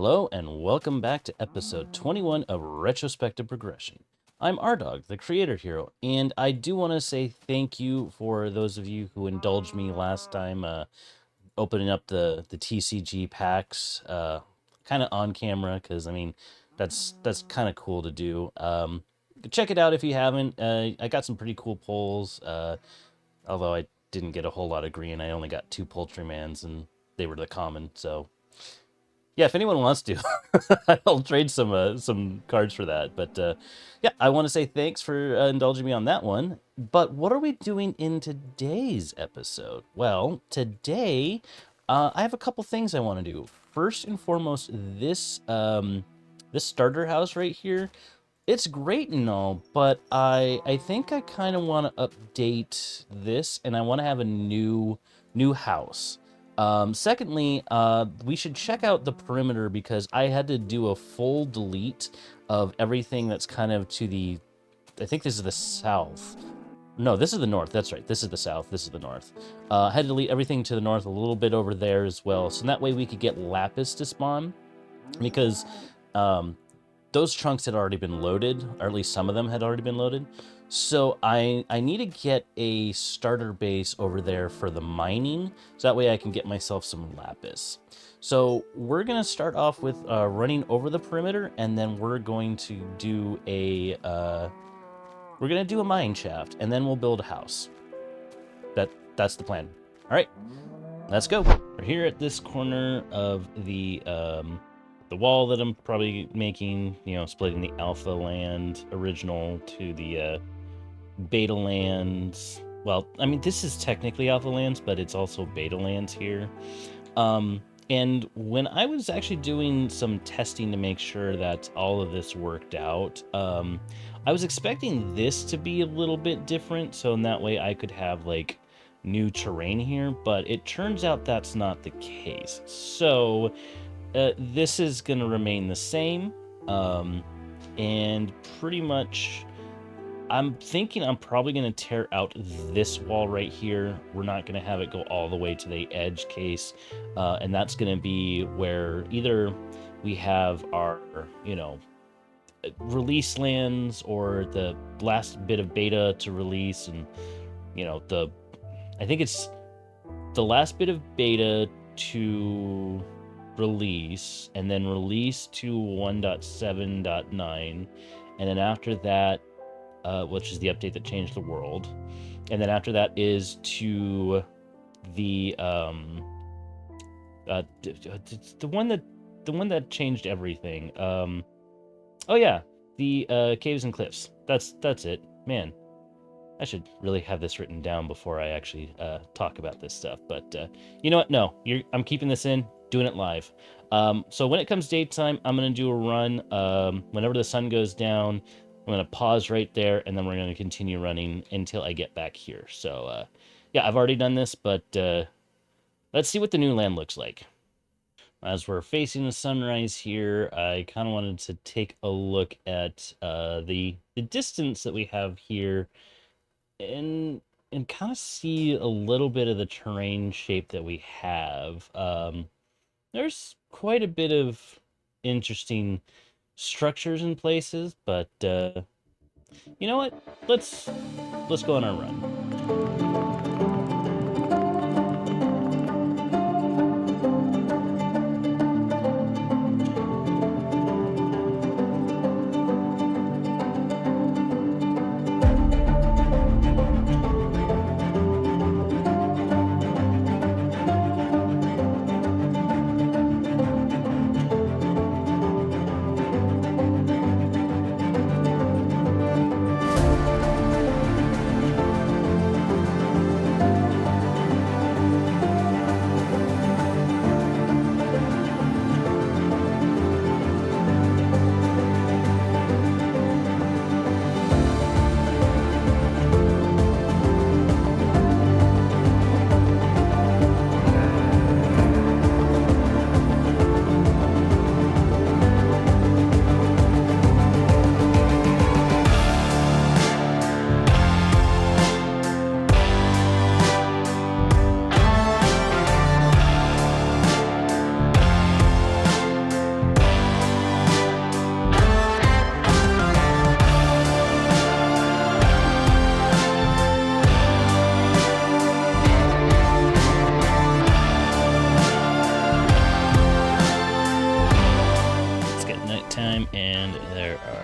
Hello and welcome back to episode 21 of Retrospective Progression. I'm Aredawg, the Creatorhero, and I do want to say thank you for those of you who indulged me last time opening up the TCG packs kind of on camera, because I mean that's kind of cool to do. Check it out if you haven't. I got some pretty cool polls, although I didn't get a whole lot of green. I only got 2 Poultrymans and they were the common, so yeah, if anyone wants to, I'll trade some cards for that. But yeah, I want to say thanks for indulging me on that one. But what are we doing in today's episode? Well, today I have a couple things I want to do. First and foremost, this starter house right here, it's great and all, but I think I kind of want to update this, and I want to have a new house. Secondly, we should check out the perimeter, because I had to do a full delete of everything that's kind of to the, I think this is the south. No, this is the north. That's right. This is the south. This is the north. I had to delete everything to the north, a little bit over there as well. So that way we could get lapis to spawn, because those chunks had already been loaded, or at least some of them had already been loaded. So I need to get a starter base over there for the mining, so that way I can get myself some lapis. So we're going to start off with running over the perimeter, and then we're going to do a mine shaft, and then we'll build a house. That's the plan. All right, let's go. We're here at this corner of the wall that I'm probably making, you know, splitting the Alpha Land original to the Betalands. Well, I mean, this is technically Alpha Lands, but it's also Betalands here. And when I was actually doing some testing to make sure that all of this worked out, I was expecting this to be a little bit different, so in that way I could have like new terrain here, but it turns out that's not the case. So this is going to remain the same, and pretty much I'm thinking I'm probably going to tear out this wall right here. We're not going to have it go all the way to the edge case, and that's going to be where either we have our, you know, release lands, or the last bit of beta to release, and, you know, I think it's the last bit of beta to release, and then release to 1.7.9, and then after that, which is the update that changed the world, and then after that is to the one that changed everything. Oh yeah, the caves and cliffs. That's it. Man, I should really have this written down before I actually talk about this stuff. But you know what? No, I'm keeping this in, doing it live. So when it comes daytime, I'm gonna do a run. Whenever the sun goes down, I'm going to pause right there, and then we're going to continue running until I get back here. So, yeah, I've already done this, but let's see what the new land looks like. As we're facing the sunrise here, I kind of wanted to take a look at the distance that we have here, and kind of see a little bit of the terrain shape that we have. There's quite a bit of interesting structures in places, but you know what? Let's go on our run.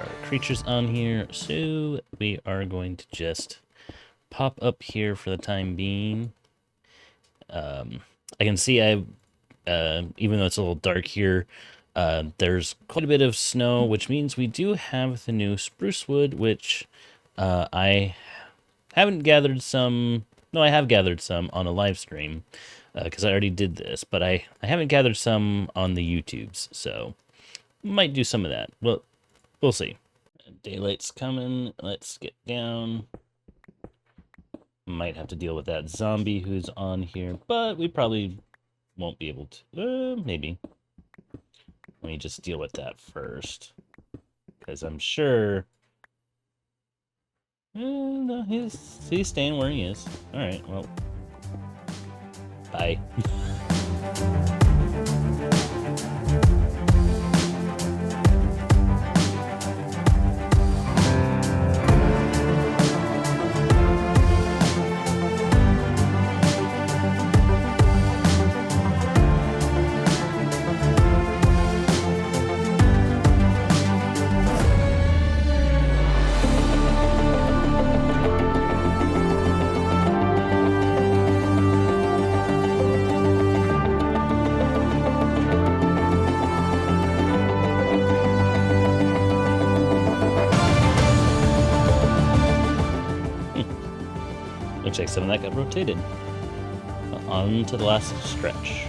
our creatures on here, so we are going to just pop up here for the time being. I can see even though it's a little dark here, there's quite a bit of snow, which means we do have the new spruce wood, which I haven't gathered some. No, I have gathered some on a live stream because I already did this, but I haven't gathered some on the YouTubes, so might do some of that. Well, we'll see. Daylight's coming. Let's get down. Might have to deal with that zombie who's on here, but we probably won't be able to. Maybe. Let me just deal with that first, because I'm sure. No, he's staying where he is. All right. Well, bye. Looks like some of that got rotated. On to the last stretch.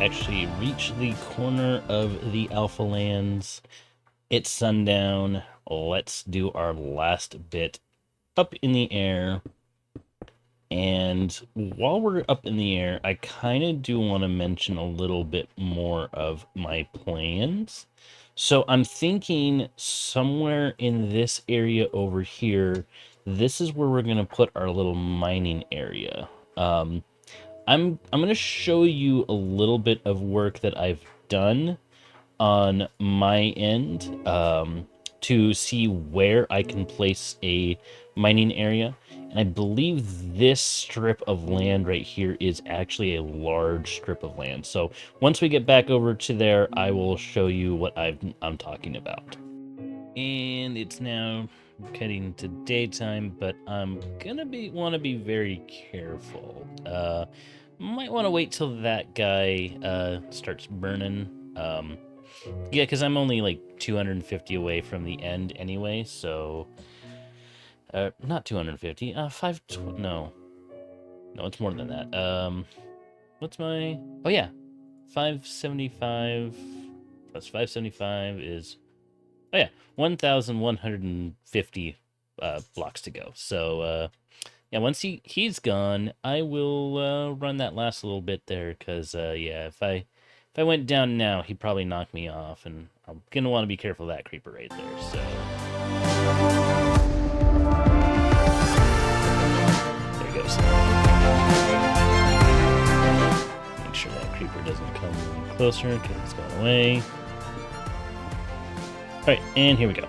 Actually reach the corner of the Alpha Lands. It's sundown. Let's do our last bit up in the air. And while we're up in the air, I kind of do want to mention a little bit more of my plans. So I'm thinking somewhere in this area over here, this is where we're going to put our little mining area. I'm going to show you a little bit of work that I've done on my end to see where I can place a mining area. And I believe this strip of land right here is actually a large strip of land. So once we get back over to there, I will show you what I'm talking about. And it's now getting to daytime, but I'm gonna want to be very careful. Might want to wait till that guy starts burning. Yeah, because I'm only like 250 away from the end anyway, so not 250. No, it's more than that. What's my? Oh yeah, 575 plus 575 is. Oh yeah, 1,150 blocks to go. So yeah, once he's gone, I will run that last little bit there, because yeah, if I went down now, he'd probably knock me off, and I'm gonna want to be careful of that creeper right there. So there he goes. Make sure that creeper doesn't come any closer, because it's gone away. All right, and here we go.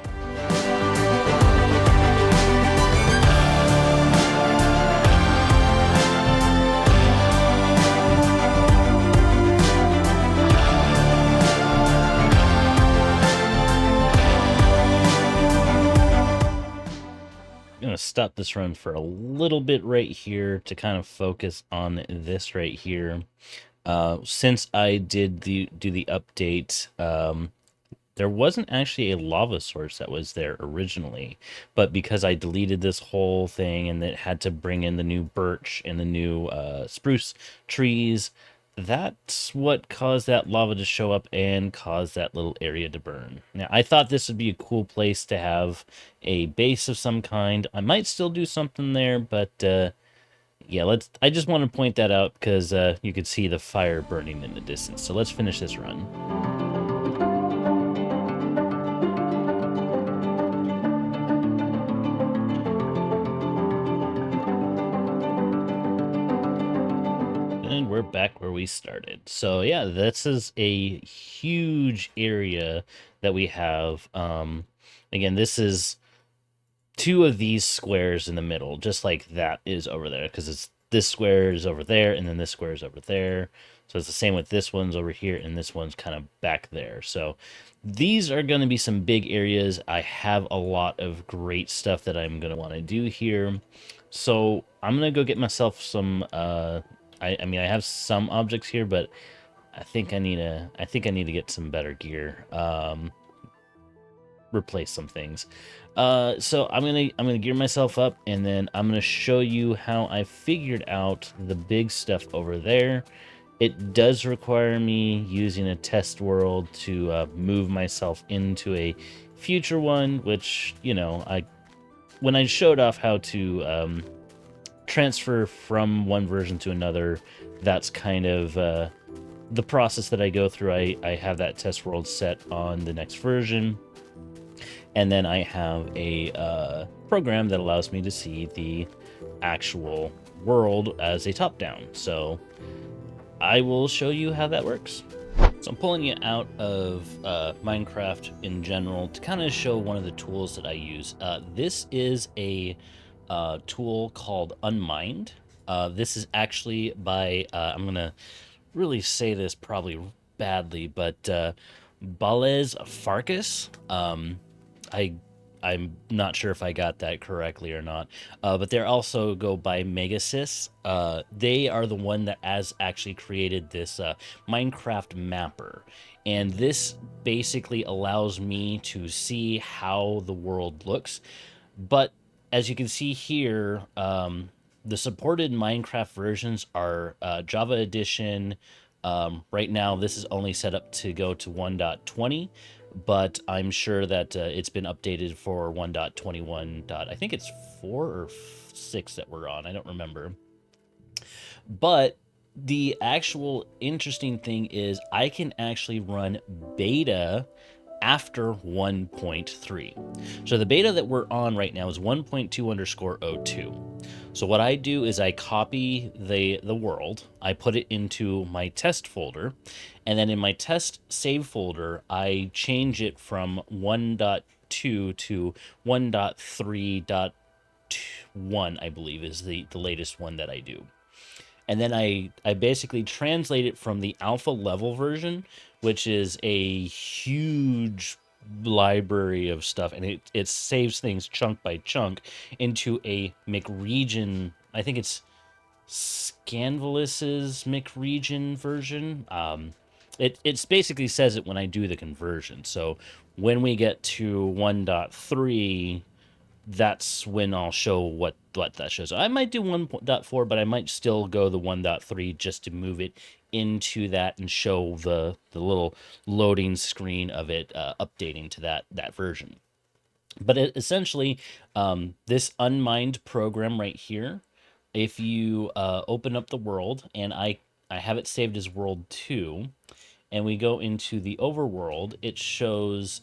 I'm going to stop this run for a little bit right here to kind of focus on this right here. Since I did do the update, there wasn't actually a lava source that was there originally, but because I deleted this whole thing and it had to bring in the new birch and the new spruce trees, that's what caused that lava to show up and caused that little area to burn. Now, I thought this would be a cool place to have a base of some kind. I might still do something there, but yeah, I just want to point that out because you could see the fire burning in the distance. So let's finish this run. we're back where we started. So yeah, this is a huge area that we have. Again, this is two of these squares in the middle, just like that is over there, because it's this square is over there, and then this square is over there. So it's the same with this one's over here, and this one's kind of back there. So these are going to be some big areas. I have a lot of great stuff that I'm going to want to do here. So I'm going to go get myself some, I mean, I have some objects here, but I think I need to get some better gear. Replace some things. So I'm gonna gear myself up, and then I'm gonna show you how I figured out the big stuff over there. It does require me using a test world to move myself into a future one, which, you know, when I showed off how to transfer from one version to another, that's kind of the process that I go through. I have that test world set on the next version, and then I have a program that allows me to see the actual world as a top-down. So I will show you how that works. So I'm pulling it out of Minecraft in general to kind of show one of the tools that I use. This is a tool called uNmINeD. This is actually by, I'm going to really say this probably badly, but Balázs Farkas. I'm not sure if I got that correctly or not, but they also go by megasys. They are the one that has actually created this Minecraft mapper, and this basically allows me to see how the world looks. But as you can see here, the supported Minecraft versions are Java Edition. Right now, this is only set up to go to 1.20, but I'm sure that it's been updated for 1.21. I think it's 4 or 6 that we're on. I don't remember. But the actual interesting thing is I can actually run beta after 1.3. So the beta that we're on right now is 1.2_02. So what I do is I copy the world, I put it into my test folder, and then in my test save folder, I change it from 1.2 to 1.3.1, I believe is the latest one that I do. And then I basically translate it from the alpha level version, which is a huge library of stuff, and it saves things chunk by chunk into a McRegion. I think it's Scanvalus's McRegion version. It's basically says it when I do the conversion. So when we get to 1.3, that's when I'll show what that shows. I might do 1.4, but I might still go the 1.3 just to move it into that and show the little loading screen of it updating to that version. But essentially, this uNmINeD program right here, if you open up the world, and I have it saved as world 2, and we go into the overworld, it shows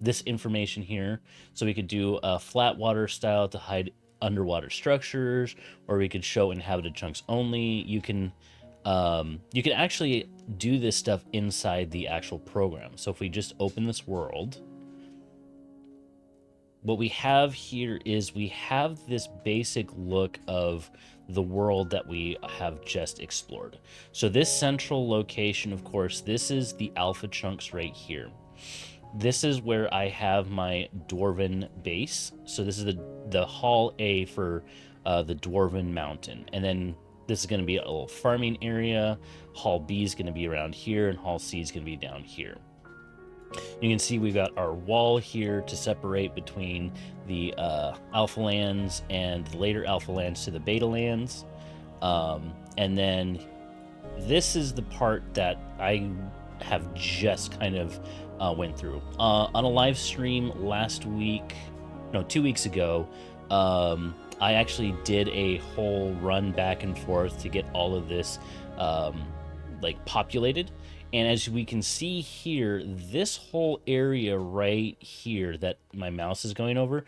this information here. So we could do a flat water style to hide underwater structures, or we could show inhabited chunks only. You can actually do this stuff inside the actual program. So if we just open this world, what we have here is we have this basic look of the world that we have just explored. So this central location, of course, this is the alpha chunks right here. This is where I have my Dwarven base. So this is the Hall A for the Dwarven Mountain. And then this is going to be a little farming area. Hall B is going to be around here, and Hall C is going to be down here. You can see we've got our wall here to separate between the Alpha lands and the later Alpha lands to the Beta lands. And then this is the part that I have just kind of went through on a live stream last week, no, 2 weeks ago. I actually did a whole run back and forth to get all of this like populated, and as we can see here, this whole area right here that my mouse is going over,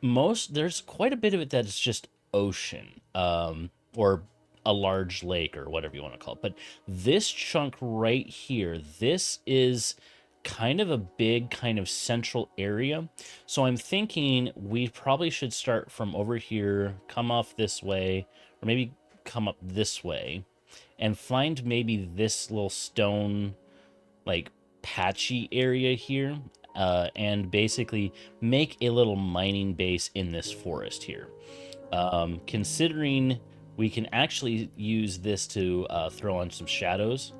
there's quite a bit of it that is just ocean, or a large lake or whatever you want to call it. But this chunk right here, this is kind of a big kind of central area. So I'm thinking we probably should start from over here, come off this way, or maybe come up this way, and find maybe this little stone, like, patchy area here, and basically make a little mining base in this forest here. Considering we can actually use this to throw on some shadows.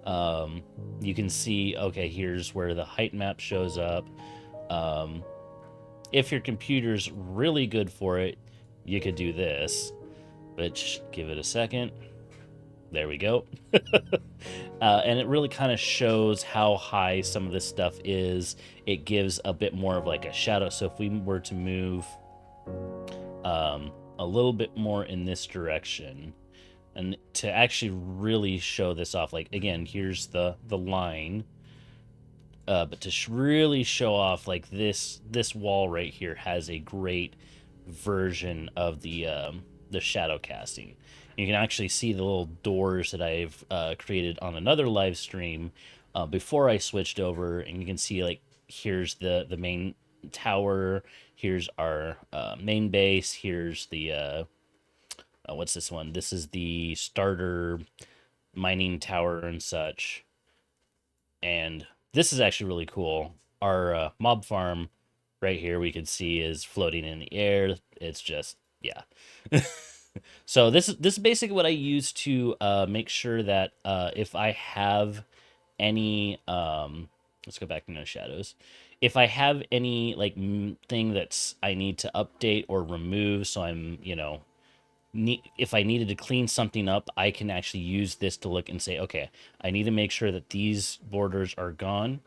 You can see, okay, here's where the height map shows up. If your computer's really good for it, you could do this, which, give it a second. There we go. And it really kind of shows how high some of this stuff is. It gives a bit more of like a shadow. So if we were to move a little bit more in this direction, and to actually really show this off, like, again, here's the line, but to really show off, like, this wall right here has a great version of the shadow casting. You can actually see the little doors that I've created on another live stream before I switched over, and you can see, like, here's the main tower, here's our main base, here's the what's this one? This is the starter mining tower and such. And this is actually really cool. Our mob farm right here we can see is floating in the air. It's just, yeah. So this is basically what I use to make sure that if I have any let's go back into shadows. If I have any like thing that's I need to update or remove, so I'm, you know, if I needed to clean something up, I can actually use this to look and say, okay, I need to make sure that these borders are gone.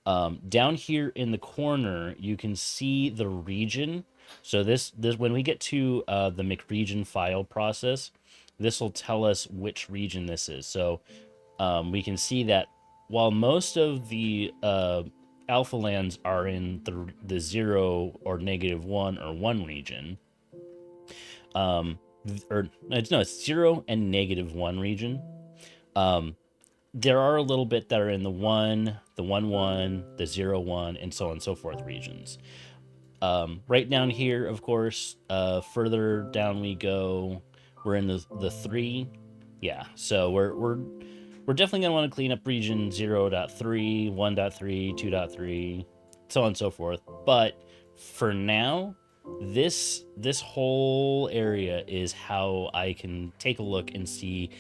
Down here in the corner, you can see the region. So this when we get to the McRegion file process, this will tell us which region this is. So we can see that while most of the alpha lands are in the 0 or -1 or 1 region, or no, it's 0 and -1 region. There are a little bit that are in the 1, the 1-1, the 0-1, and so on and so forth regions. Right down here, of course, further down we go, we're in the 3. Yeah, so we're definitely gonna want to clean up region 0.3, 1.3, 2.3, so on and so forth. But for now, this whole area is how I can take a look and see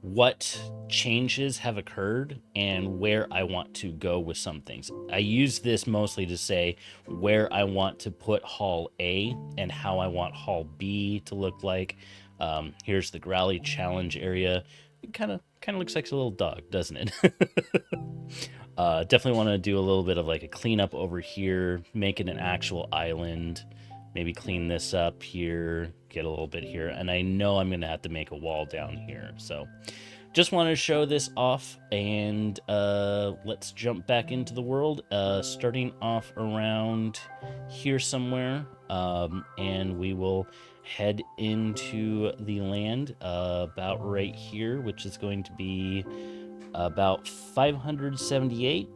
what changes have occurred and where I want to go with some things. I use this mostly to say where I want to put Hall A and how I want Hall B to look like. Here's the Growly Challenge area. It kind of looks like a little dog, doesn't it? Definitely want to do a little bit of like a cleanup over here, make it an actual island. Maybe clean this up here, get a little bit here. And I know I'm going to have to make a wall down here. So just want to show this off, and let's jump back into the world, starting off around here somewhere. And we will head into the land about right here, which is going to be about 578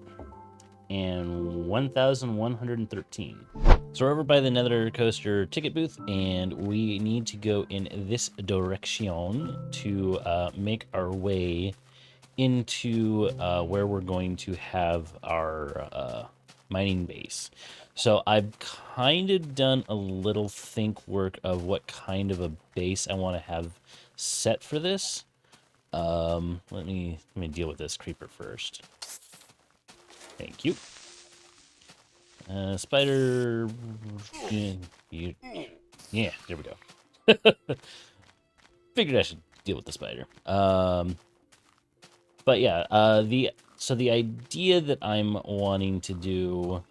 and 1,113. So we're over by the Nether Coaster ticket booth, and we need to go in this direction to make our way into where we're going to have our mining base. So I've kind of done a little think work of what kind of a base I want to have set for this. Let me deal with this creeper first. Thank you. Spider. Yeah, there we go. Figured I should deal with the spider. But yeah, the idea that I'm wanting to do,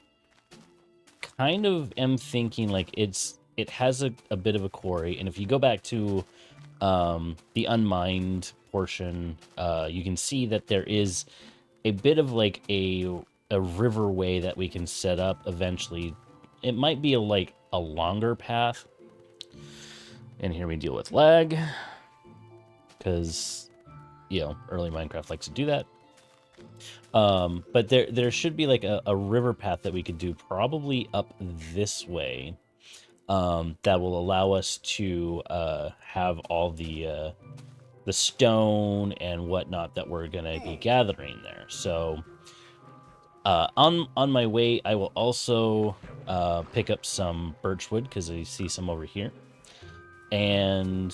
kind of am thinking like it has a bit of a quarry, and if you go back to the uNmINeD portion, you can see that there is a bit of like a riverway that we can set up eventually. It might be a longer path. And here we deal with lag. because, you know, early Minecraft likes to do that. But there should be like a river path that we could do probably up this way, that will allow us to have all the stone and whatnot that we're gonna be gathering there. So on my way, I will also pick up some birchwood because I see some over here. And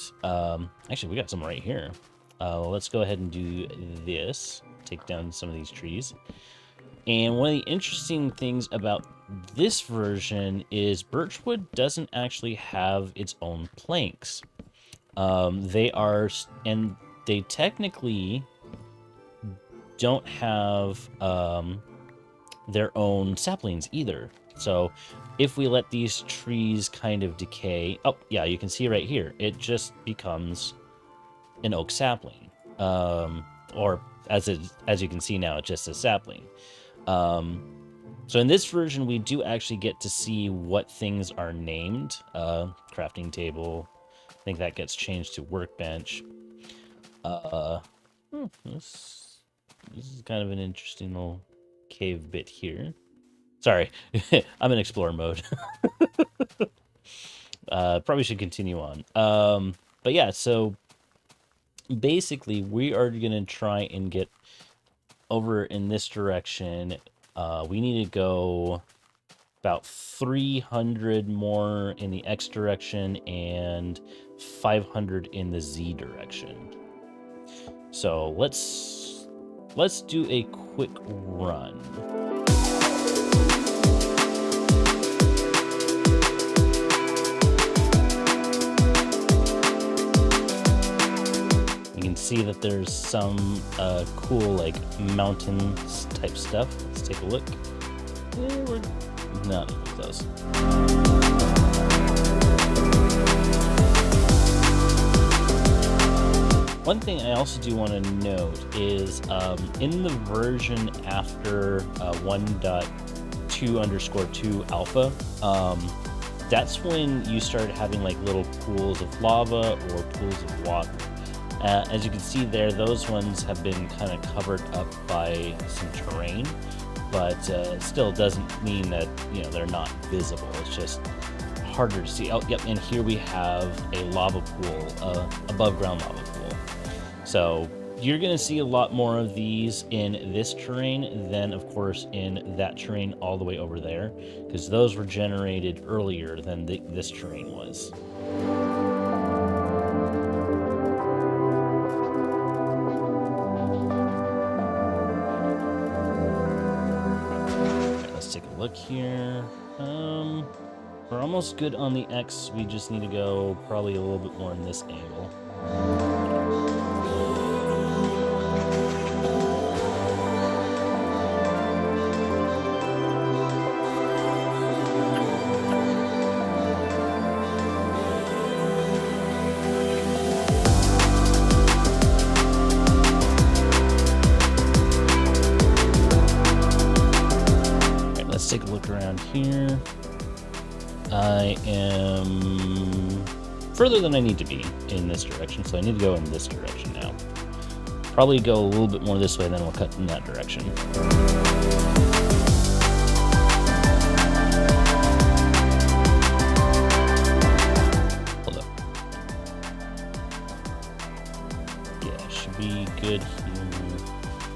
actually, we got some right here. Let's go ahead and do this. Take down some of these trees. And one of the interesting things about this version is birchwood doesn't actually have its own planks. They technically don't have their own saplings either. So if we let these trees kind of decay, oh yeah, you can see right here, it just becomes an oak sapling. Or as you can see now, it's just a sapling. So in this version, we do actually get to see what things are named. Crafting table. I think that gets changed to workbench. This is kind of an interesting little cave bit here. Sorry, I'm in explore mode. Probably should continue on. But yeah, so basically we are going to try and get over in this direction. We need to go about 300 more in the X direction and 500 in the Z direction. So let's do a quick run. You can see that there's some cool like mountains type stuff. Let's take a look. Yeah, we're not even close. One thing I also do want to note is in the version after 1.2_2 alpha, that's when you started having like little pools of lava or pools of water. As you can see there, those ones have been kind of covered up by some terrain, but still doesn't mean that, you know, they're not visible. It's just harder to see. Oh, yep, and here we have a lava pool, above ground lava pool. So you're going to see a lot more of these in this terrain than, of course, in that terrain all the way over there, because those were generated earlier than this terrain was. Take a look here. We're almost good on the X. We just need to go probably a little bit more in this angle. Take a look around here. I am further than I need to be in this direction, so I need to go in this direction now. Probably go a little bit more this way, then we'll cut in that direction. Hold up. Yeah, should be good here.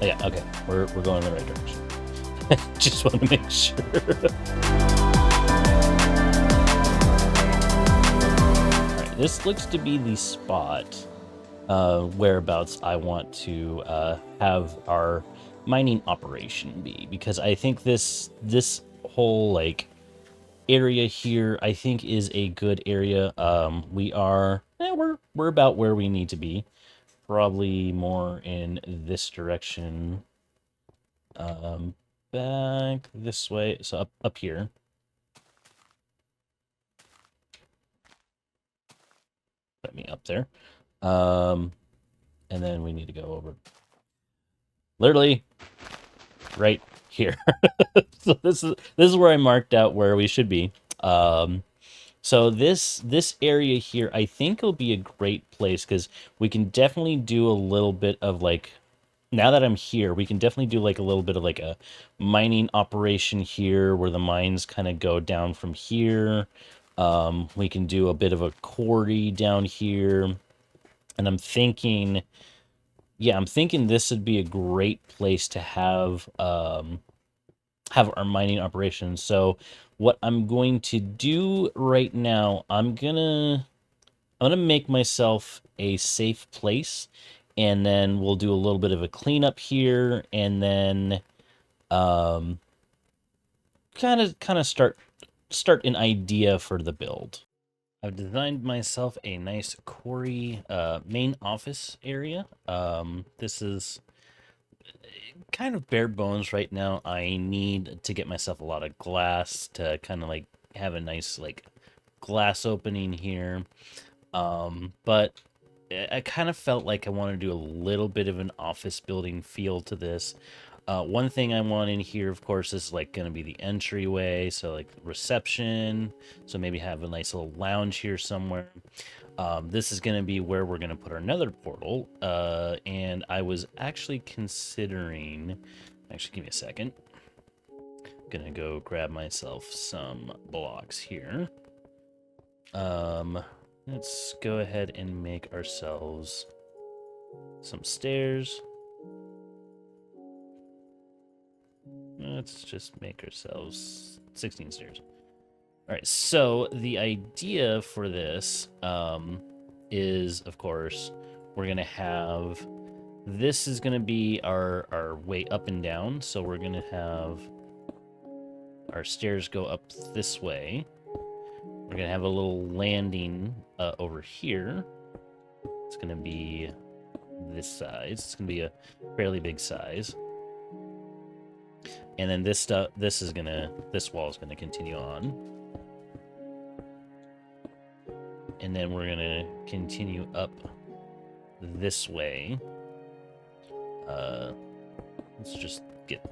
Oh yeah, okay, we're going in the right direction. Just want to make sure. Alright, this looks to be the spot whereabouts I want to have our mining operation be, because I think this whole like area here I think is a good area. We're about where we need to be, probably more in this direction. Back this way, so up here. Put me up there. And then we need to go over literally right here. So this is where I marked out where we should be. So this area here, I think will be a great place because we can definitely do a little bit of like, now that I'm here, we can definitely do like a little bit of like a mining operation here where the mines kind of go down from here. We can do a bit of a quarry down here. And I'm thinking, yeah, I'm thinking this would be a great place to have our mining operations. So what I'm going to do right now, I'm gonna make myself a safe place, and then we'll do a little bit of a cleanup here, and then um, kind of start an idea for the build. I've designed myself a nice quarry main office area. This is kind of bare bones right now. I need to get myself a lot of glass to kind of like have a nice like glass opening here. But I kind of felt like I wanted to do a little bit of an office building feel to this. One thing I want in here, of course, is like going to be the entryway. So like reception. So maybe have a nice little lounge here somewhere. This is going to be where we're going to put our nether portal. And I was actually considering, actually give me a second. Gonna go grab myself some blocks here. Let's go ahead and make ourselves some stairs. Let's just make ourselves 16 stairs. All right, so the idea for this is, of course, we're going to have, this is going to be our way up and down. So we're going to have our stairs go up this way. We're going to have a little landing over here. It's going to be this size. It's going to be a fairly big size. And then this wall is gonna continue on. And then we're gonna continue up this way. Let's just get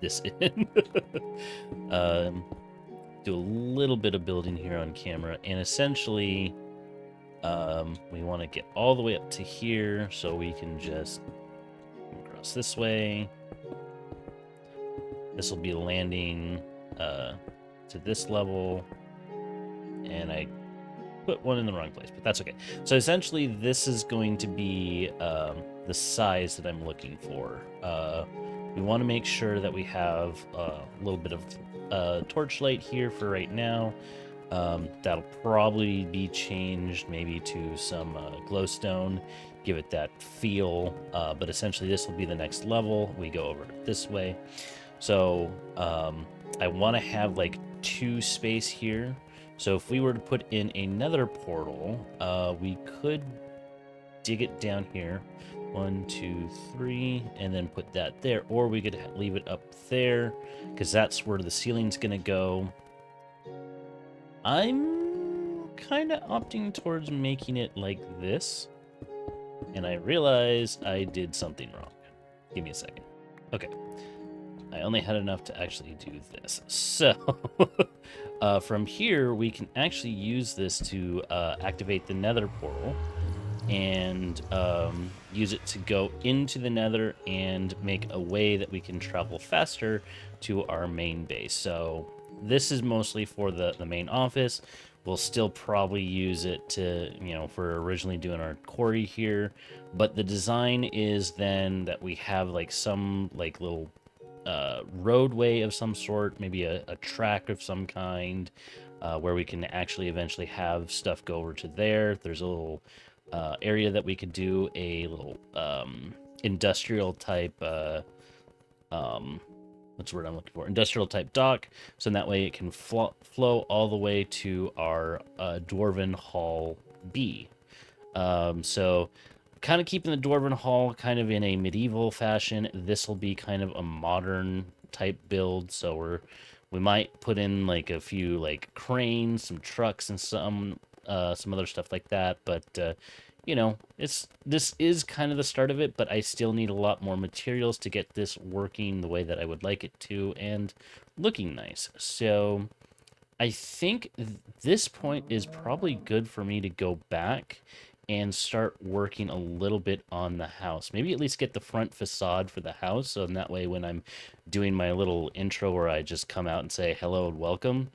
this in. Do a little bit of building here on camera, and essentially we want to get all the way up to here so we can just cross this way. This will be landing to this level, and I put one in the wrong place, but that's okay. So essentially, this is going to be the size that I'm looking for. We want to make sure that we have a little bit of torchlight here for right now. That'll probably be changed maybe to some glowstone, give it that feel, but essentially this will be the next level. We go over this way. So I want to have like 2 space here. So if we were to put in another portal, we could dig it down here. 1, 2, 3, and then put that there. Or we could leave it up there, because that's where the ceiling's going to go. I'm kind of opting towards making it like this. And I realize I did something wrong. Give me a second. Okay. I only had enough to actually do this. So from here, we can actually use this to activate the nether portal and use it to go into the nether and make a way that we can travel faster to our main base. So this is mostly for the main office. We'll still probably use it to, for originally doing our quarry here. But the design is then that we have like some like little roadway of some sort, maybe a track of some kind, where we can actually eventually have stuff go over to there. There's a little area that we could do a little industrial type what's the word I'm looking for? Industrial type dock. So in that way it can flow all the way to our Dwarven Hall B. So kind of keeping the Dwarven Hall kind of in a medieval fashion. This will be kind of a modern type build. So we might put in like a few like cranes, some trucks, and some other stuff like that. But this is kind of the start of it, but I still need a lot more materials to get this working the way that I would like it to and looking nice. So I think this point is probably good for me to go back and start working a little bit on the house. Maybe at least get the front facade for the house, so in that way when I'm doing my little intro where I just come out and say hello and welcome,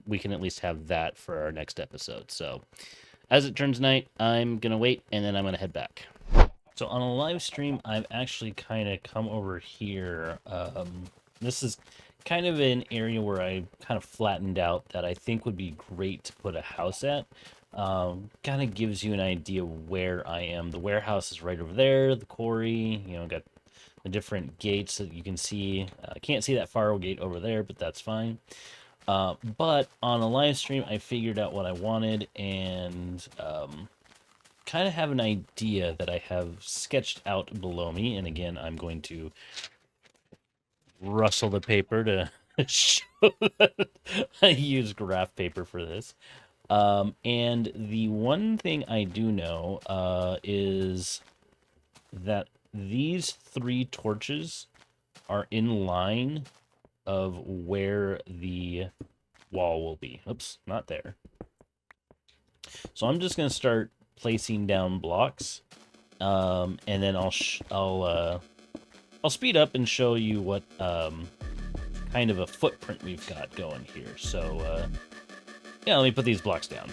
we can at least have that for our next episode. So as it turns night, I'm gonna wait and then I'm gonna head back. So on a live stream, I've actually kind of come over here. This is kind of an area where I kind of flattened out that I think would be great to put a house at. Kind of gives you an idea where I am. The warehouse is right over there. The quarry, got the different gates that you can see. Can't see that faro gate over there, but that's fine. But on a live stream, I figured out what I wanted and kind of have an idea that I have sketched out below me. And again, I'm going to rustle the paper to show that I use graph paper for this. And the one thing I do know is that these 3 torches are in line of where the wall will be. Oops, not there. So I'm just going to start placing down blocks, and then I'll speed up and show you what kind of a footprint we've got going here. So yeah, let me put these blocks down.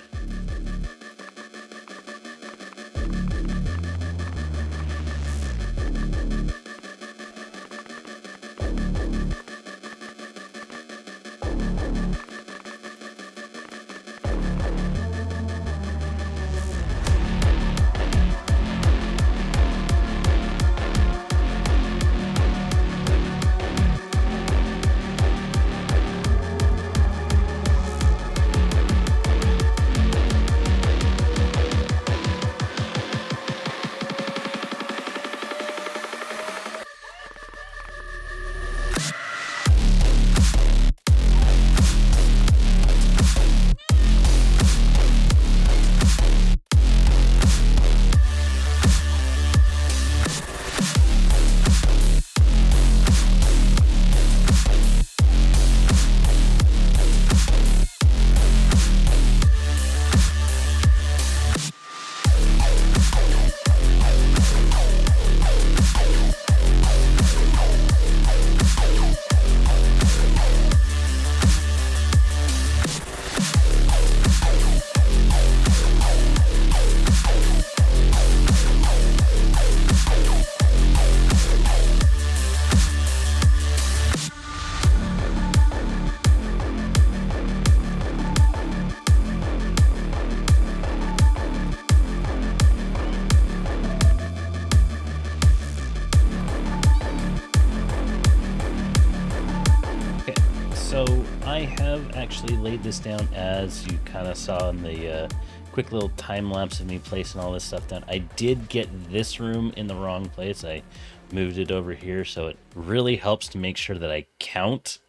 Actually laid this down as you kind of saw in the quick little time lapse of me placing all this stuff down. I did get this room in the wrong place. I moved it over here, so it really helps to make sure that I count.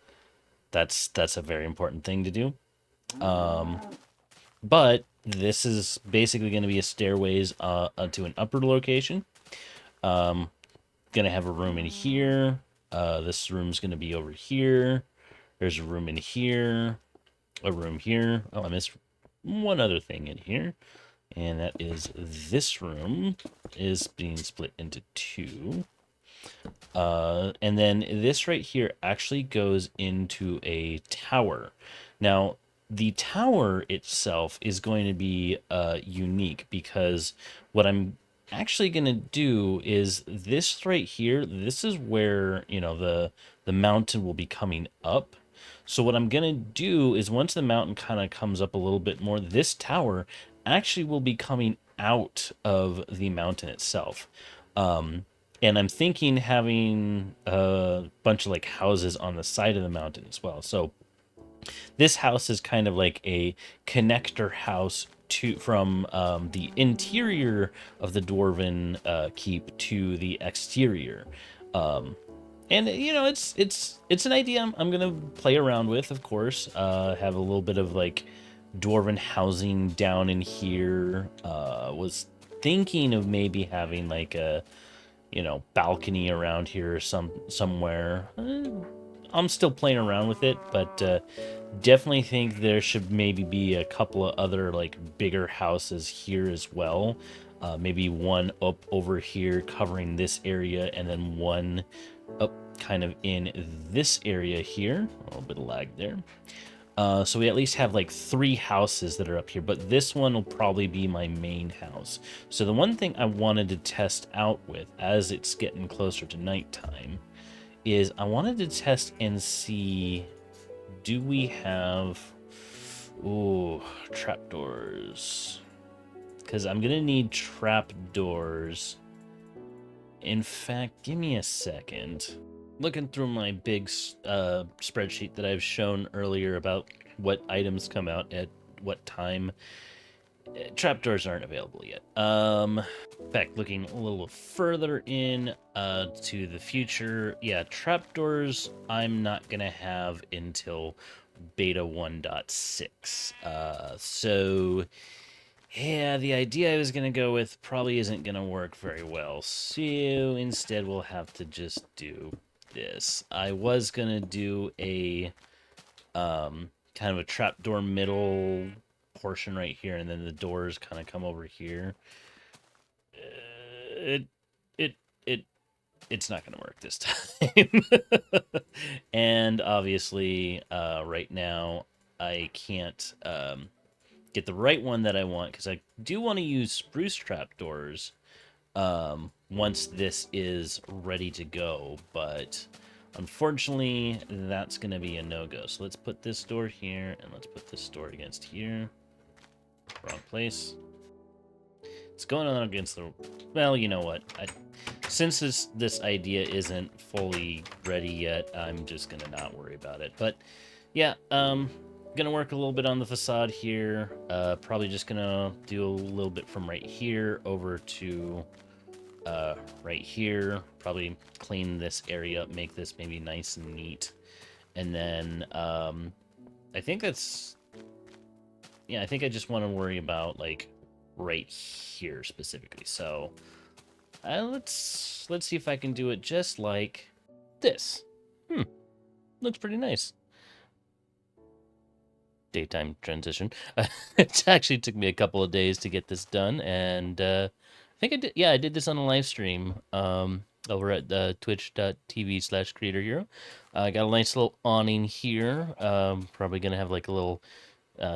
That's a very important thing to do. But this is basically going to be a stairways to an upper location. Gonna have a room in here. This room's gonna be over here. There's a room in here, a room here. Oh, I missed one other thing in here. And that is this room is being split into 2. And then this right here actually goes into a tower. Now, the tower itself is going to be unique because what I'm actually going to do is this right here. This is where, the mountain will be coming up. So what I'm going to do is once the mountain kind of comes up a little bit more, this tower actually will be coming out of the mountain itself. And I'm thinking having a bunch of like houses on the side of the mountain as well. So this house is kind of like a connector house from the interior of the Dwarven keep to the exterior. And it's an idea I'm gonna play around with, of course. Have a little bit of like Dwarven housing down in here. Was thinking of maybe having like a balcony around here or somewhere. I'm still playing around with it, but Definitely think there should maybe be a couple of other like bigger houses here as well. Maybe one up over here covering this area, and then one up kind of in this area here. A little bit of lag there. So we at least have like 3 houses that are up here, but this one will probably be my main house. So the one thing I wanted to test out with as it's getting closer to nighttime is I wanted to test and see, do we have, trapdoors? Because I'm going to need trapdoors. In fact, give me a second. Looking through my big spreadsheet that I've shown earlier about what items come out at what time, trapdoors aren't available yet. In fact, looking a little further in to the future, yeah, trapdoors I'm not going to have until beta 1.6. So yeah, the idea I was going to go with probably isn't going to work very well. So instead we'll have to just do this. I was going to do a kind of a trapdoor middle portion right here, and then the doors kind of come over here. It's not going to work this time. And obviously, right now I can't get the right one that I want, because I do want to use spruce trapdoors once this is ready to go, but unfortunately that's going to be a no-go. So let's put this door here, and let's put this door against here. Wrong place. It's going on against the... Well, you know what? Since this idea isn't fully ready yet, I'm just going to not worry about it. But yeah, gonna work a little bit on the facade here. Probably just gonna do a little bit from right here over to right here. Probably clean this area up, make this maybe nice and neat. And then I think that's... Yeah, I think I just want to worry about like right here specifically. So let's see if I can do it just like this. Looks pretty nice. Daytime transition. It actually took me a couple of days to get this done, and I think I did. Yeah, I did this on a live stream over at twitch.tv/Creatorhero. I got a nice little awning here. Probably gonna have like a little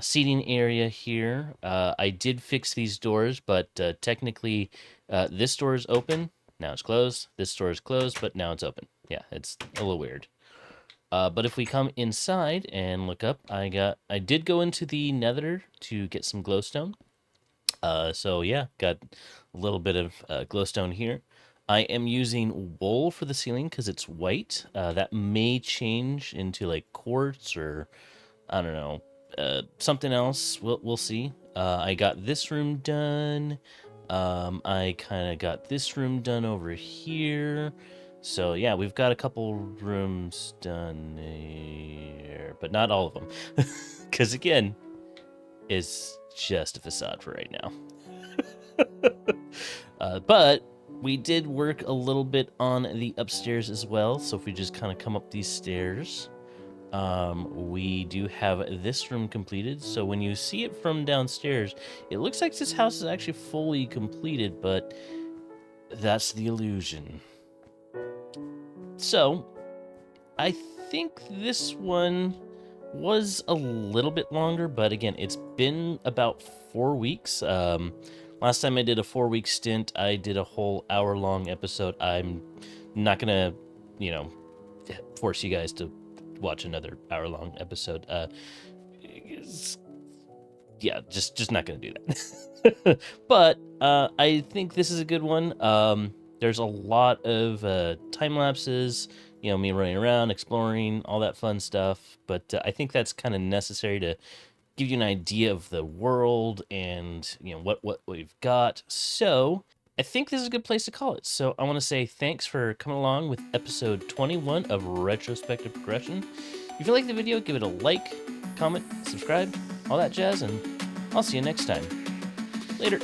seating area here. I did fix these doors, but technically this door is open, now it's closed. This door is closed, but now it's open. Yeah, it's a little weird. But if we come inside and look up, I did go into the Nether to get some glowstone. So yeah, got a little bit of glowstone here. I am using wool for the ceiling because it's white. That may change into like quartz or I don't know, something else. We'll see. I got this room done. I kind of got this room done over here. So yeah, we've got a couple rooms done here, but not all of them. Because again, it's just a facade for right now. But we did work a little bit on the upstairs as well. So if we just kind of come up these stairs, we do have this room completed. So when you see it from downstairs, it looks like this house is actually fully completed, but that's the illusion. So I think this one was a little bit longer, but again, it's been about 4 weeks. Last time I did a 4-week stint, I did a whole hour-long episode. I'm not gonna, force you guys to watch another hour-long episode. Yeah, just not gonna do that. But I think this is a good one. There's a lot of time lapses, me running around, exploring, all that fun stuff. But I think that's kind of necessary to give you an idea of the world and what we've got. So I think this is a good place to call it. So I want to say thanks for coming along with episode 21 of Retrospective Progression. If you like the video, give it a like, comment, subscribe, all that jazz, and I'll see you next time. Later.